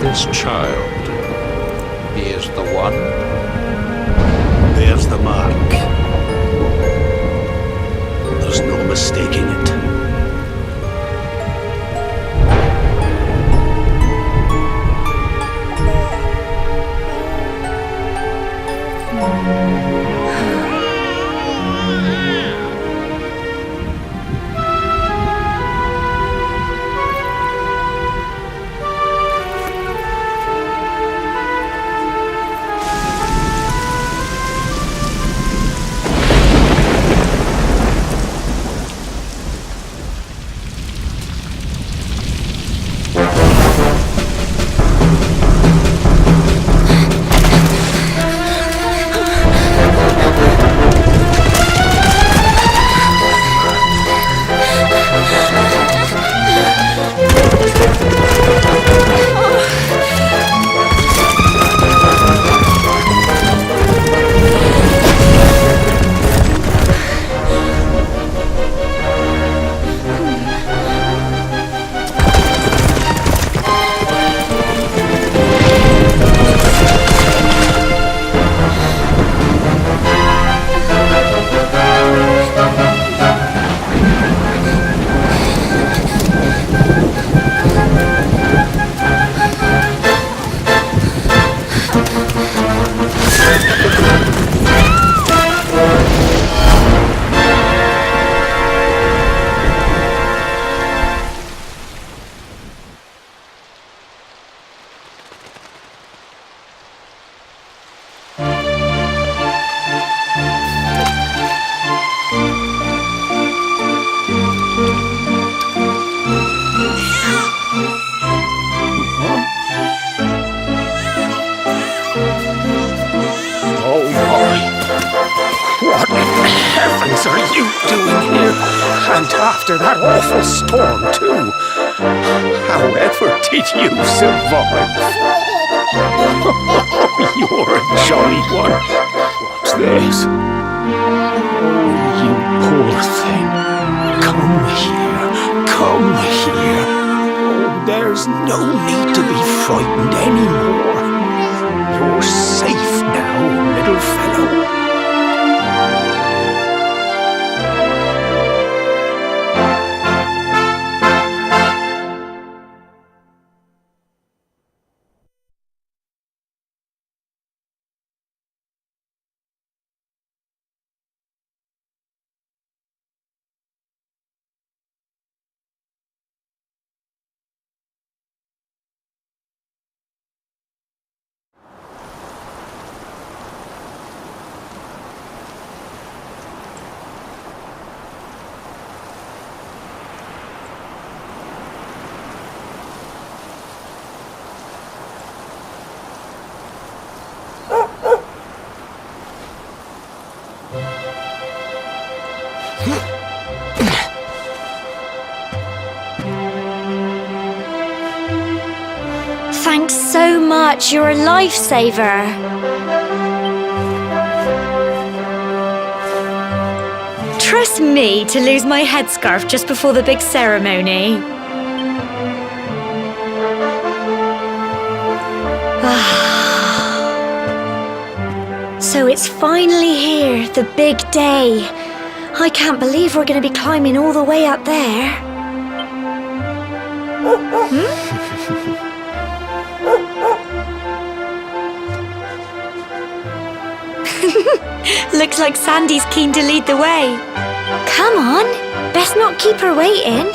This child, he is the one? There's the mark. There's no mistaking it. heavens are you doing here? And after that awful storm, too. However did you survive? You're a jolly one. What's this? Oh, you poor thing. Come here. Come here. Oh, there's no need to be frightened anymore. You're safe now, little fellow. Thanks so much, you're a lifesaver. Trust me to lose my headscarf just before the big ceremony. So it's finally here, the big day. I can't believe we're going to be climbing all the way up there. Looks like Sandy's keen to lead the way. Come on, best not keep her waiting.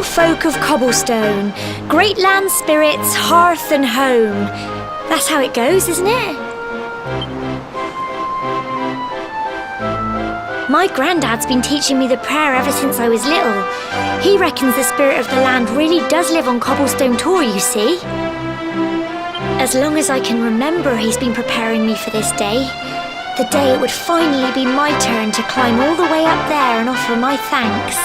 Gentle folk of cobblestone, great land spirits, hearth and home. That's how it goes, isn't it? My granddad's been teaching me the prayer ever since I was little. He reckons the spirit of the land really does live on Cobblestone Tor, you see. As long as I can remember, he's been preparing me for this day. The day it would finally be my turn to climb all the way up there and offer my thanks.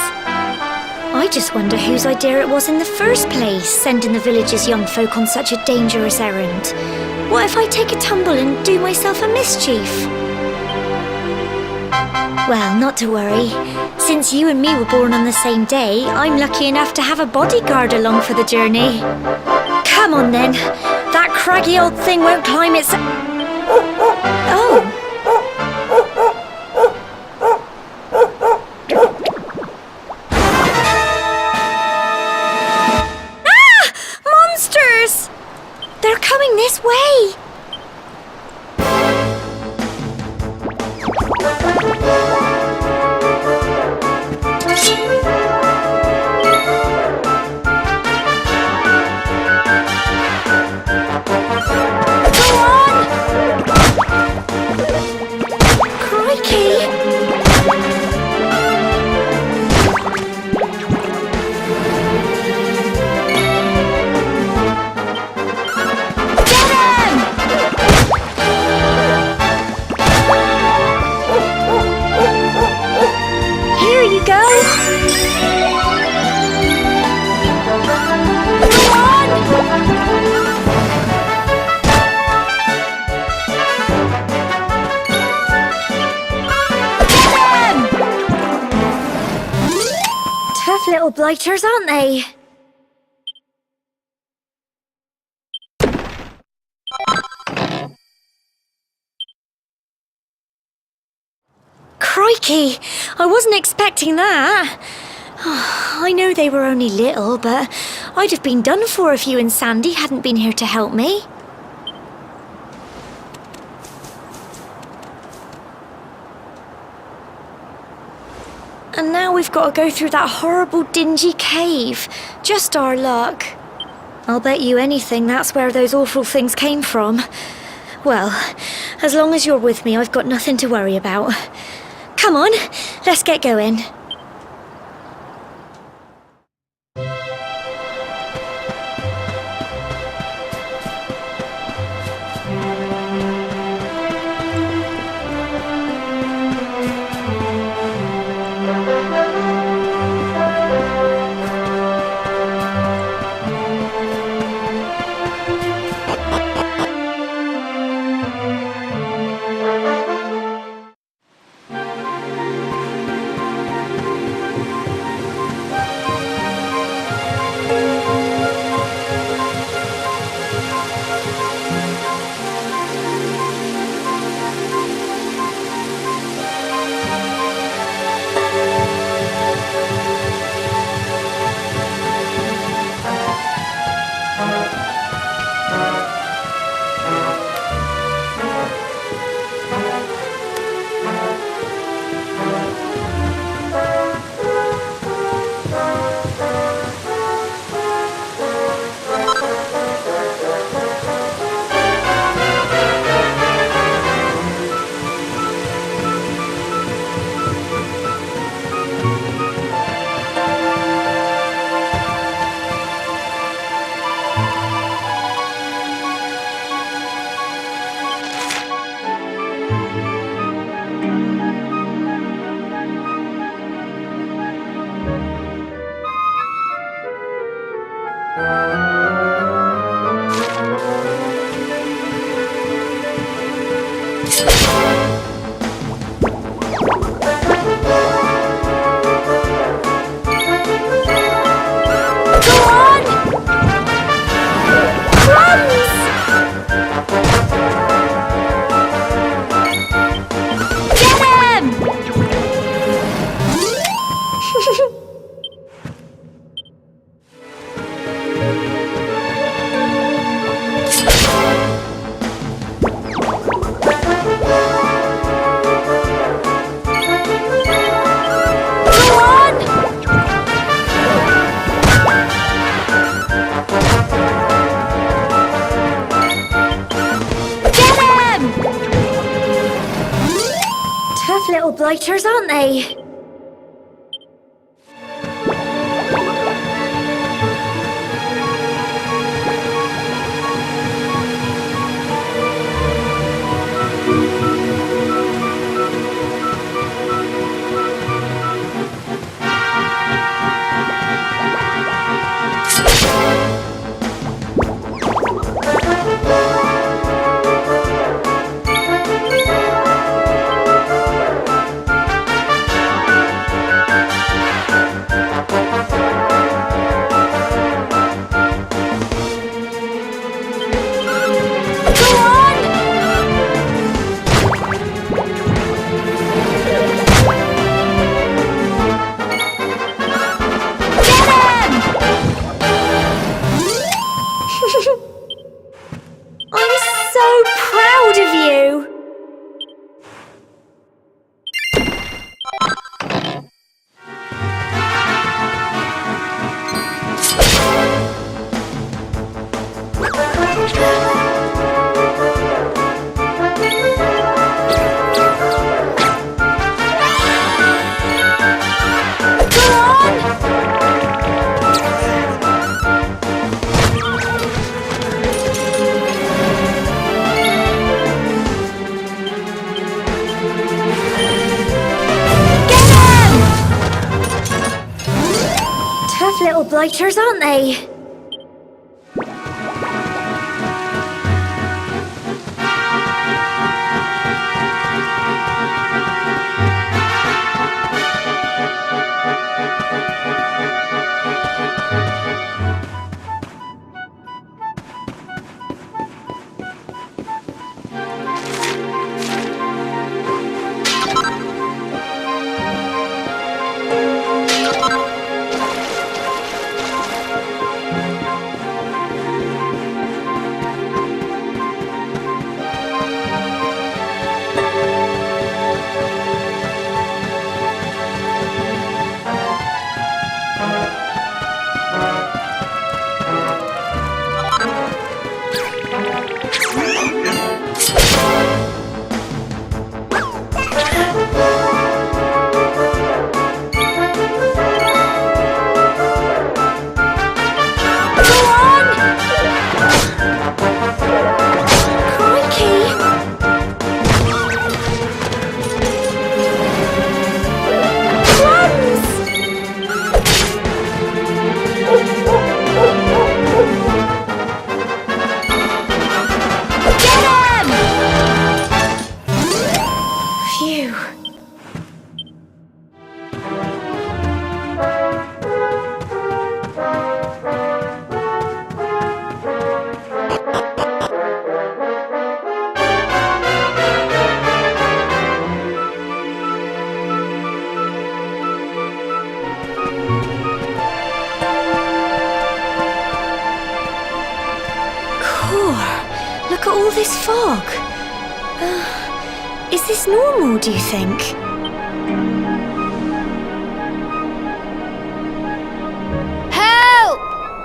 I just wonder whose idea it was in the first place, sending the village's young folk on such a dangerous errand. What if I take a tumble and do myself a mischief? Well, not to worry. Since you and me were born on the same day, I'm lucky enough to have a bodyguard along for the journey. Come on then. That craggy old thing won't climb its... Oh! Ah! Monsters! They're coming this way! Tough little blighters, aren't they? Crikey! I wasn't expecting that. I know they were only little, but I'd have been done for if you and Sandy hadn't been here to help me. And now we've got to go through that horrible dingy cave. Just our luck. I'll bet you anything that's where those awful things came from. Well, as long as you're with me, I've got nothing to worry about. Come on, let's get going. blighters, aren't they? Little blighters, aren't they? Look at all this fog. Is this normal, do you think? Help!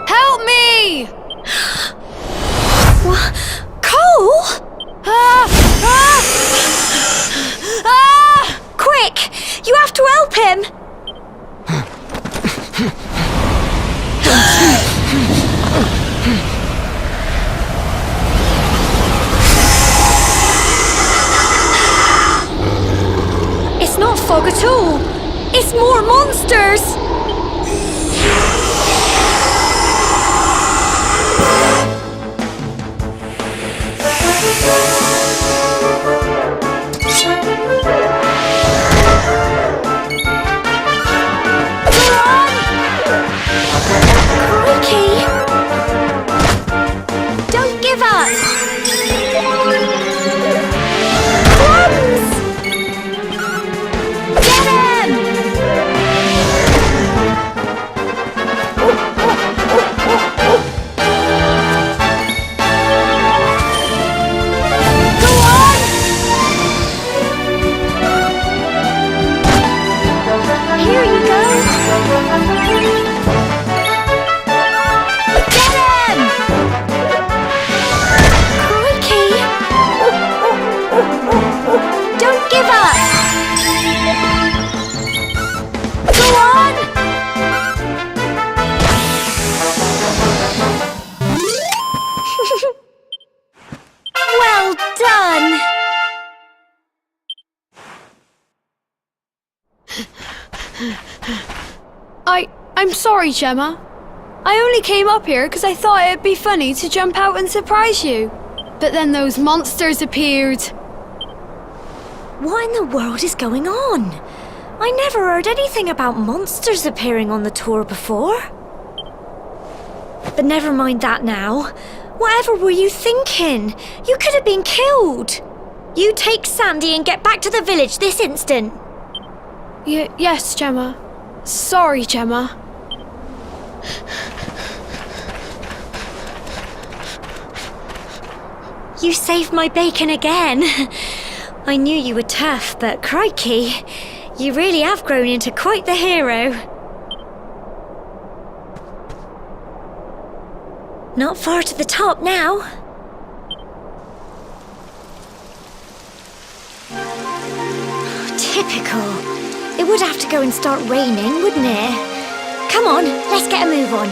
Help me! What? Cole? Quick! You have to help him! It's not fog at all! It's more monsters! Don't give up! Crumbs! Get him! I'm sorry, Gemma. I only came up here because I thought it'd be funny to jump out and surprise you. But then those monsters appeared. What in the world is going on? I never heard anything about monsters appearing on the tour before. But never mind that now. Whatever were you thinking? You could have been killed. You take Sandy and get back to the village this instant. Yes, Gemma. Sorry, Gemma. You saved my bacon again. I knew you were tough, but crikey, you really have grown into quite the hero. Not far to the top now. Typical. It would have to go and start raining, wouldn't it? Come on, let's get a move on.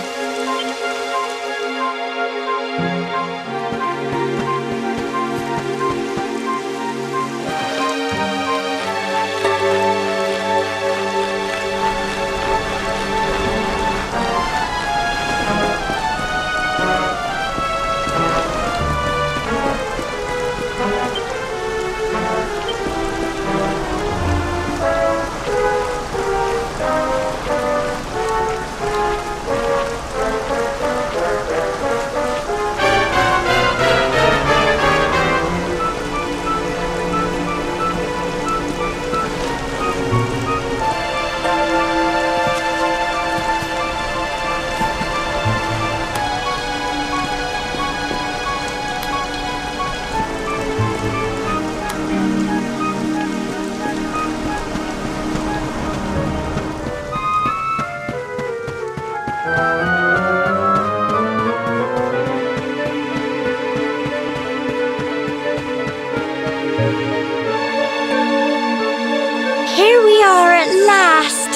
Here we are at last.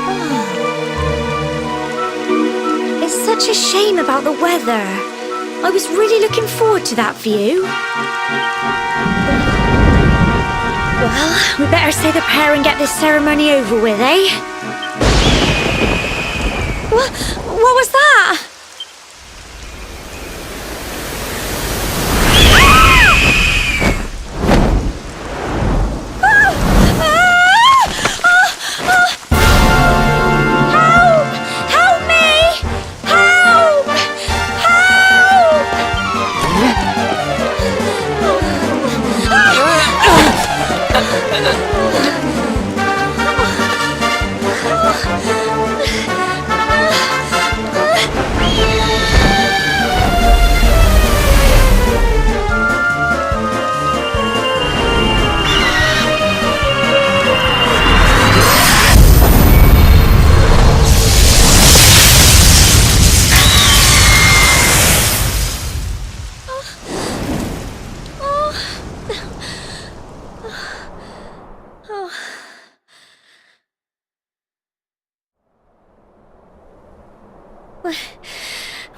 Oh. It's such a shame about the weather. I was really looking forward to that view. Well, we better say the prayer and get this ceremony over with, eh? What was that?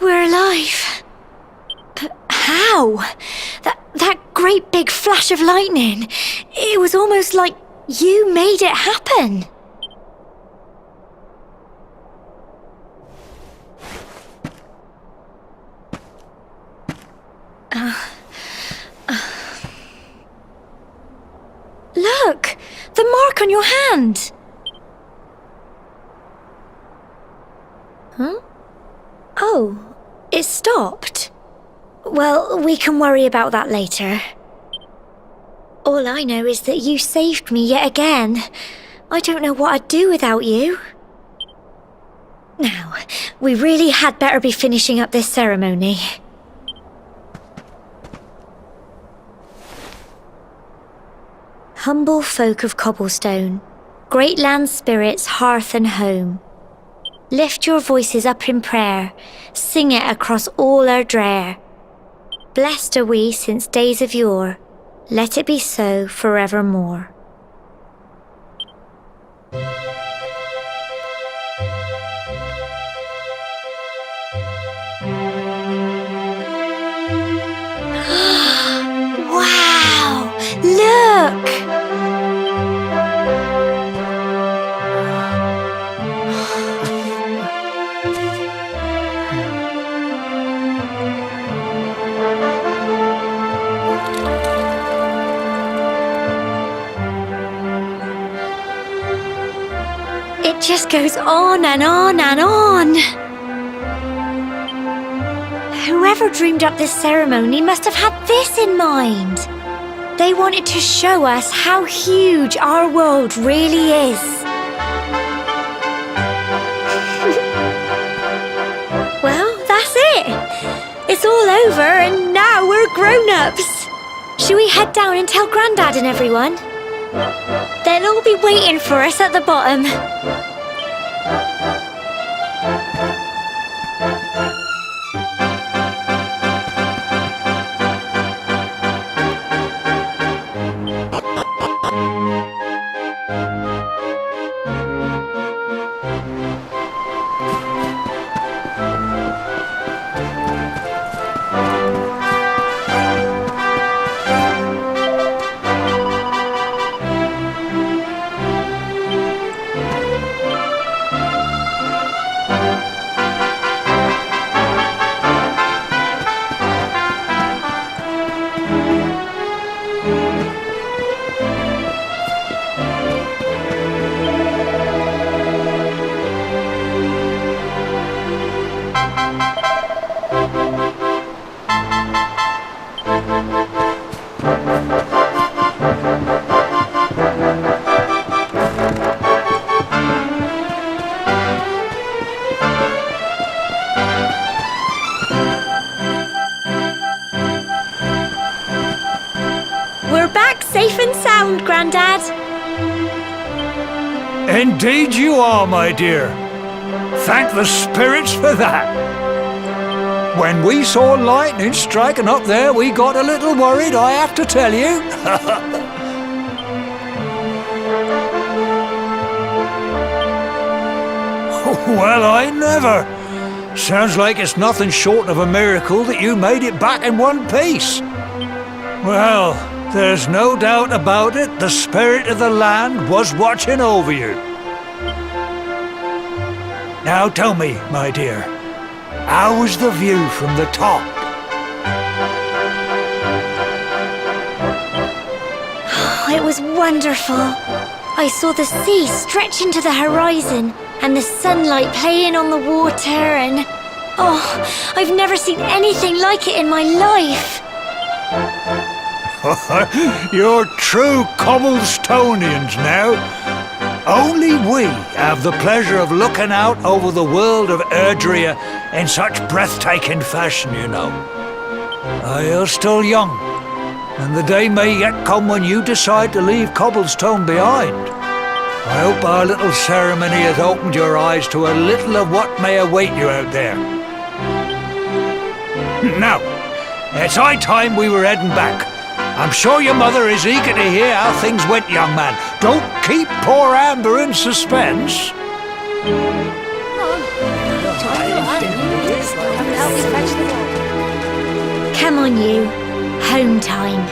We're alive. But how? That great big flash of lightning. It was almost like you made it happen. Look! The mark on your hand! Huh? Oh, it stopped. Well, we can worry about that later. All I know is that you saved me yet again. I don't know what I'd do without you. Now, we really had better be finishing up this ceremony. Humble folk of cobblestone, great land spirits, hearth and home, lift your voices up in prayer, sing it across all our drear. Blessed are we since days of yore, let it be so forevermore. Wow! Look! just goes on and on and on. Whoever dreamed up this ceremony must have had this in mind. They wanted to show us how huge our world really is. Well, that's it. It's all over and now we're grown-ups. Shall we head down and tell Grandad and everyone? They'll all be waiting for us at the bottom. Safe and sound, Grandad. Indeed you are, my dear. Thank the spirits for that. When we saw lightning striking up there, we got a little worried, I have to tell you. Well, I never. Sounds like it's nothing short of a miracle that you made it back in one piece. Well, there's no doubt about it, the spirit of the land was watching over you. Now tell me, my dear, how was the view from the top? It was wonderful. I saw the sea stretch into the horizon and the sunlight playing on the water and... Oh, I've never seen anything like it in my life. You're true Cobblestonians now. Only we have the pleasure of looking out over the world of Erdrea in such breathtaking fashion, you know. You're still young, and the day may yet come when you decide to leave Cobblestone behind. I hope our little ceremony has opened your eyes to a little of what may await you out there. Now, it's high time we were heading back. I'm sure your mother is eager to hear how things went, young man. Don't keep poor Amber in suspense. Come on, you. Home time.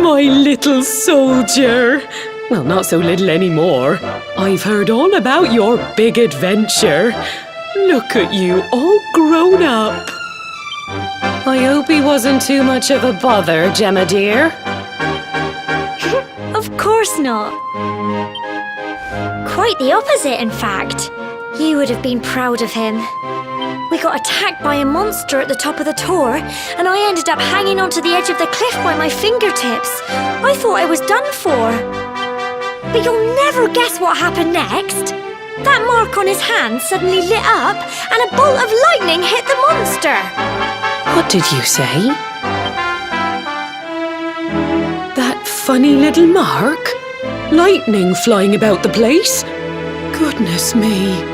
My little soldier. Well, not so little anymore. I've heard all about your big adventure. Look at you, all grown up. I hope he wasn't too much of a bother, Gemma dear. Of course not. Quite the opposite, in fact. You would have been proud of him. We got attacked by a monster at the top of the tour, and I ended up hanging onto the edge of the cliff by my fingertips. I thought I was done for. But you'll never guess what happened next. That mark on his hand suddenly lit up, and a bolt of lightning hit the monster. What did you say? That funny little mark? Lightning flying about the place? Goodness me.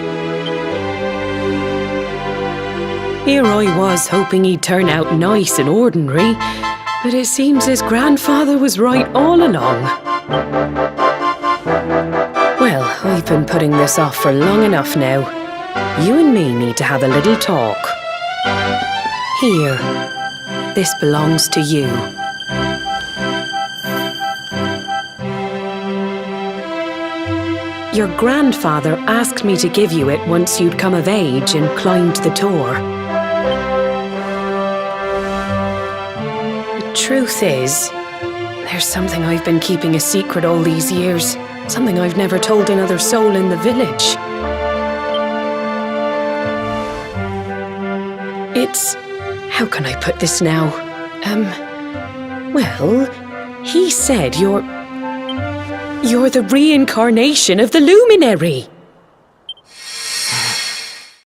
Here I was hoping he'd turn out nice and ordinary, but it seems his grandfather was right all along. Well, I've been putting this off for long enough now. You and me need to have a little talk. Here, this belongs to you. Your grandfather asked me to give you it once you'd come of age and climbed the tour. The truth is, there's something I've been keeping a secret all these years. Something I've never told another soul in the village. It's... how can I put this now? Well, he said you're the reincarnation of the luminary.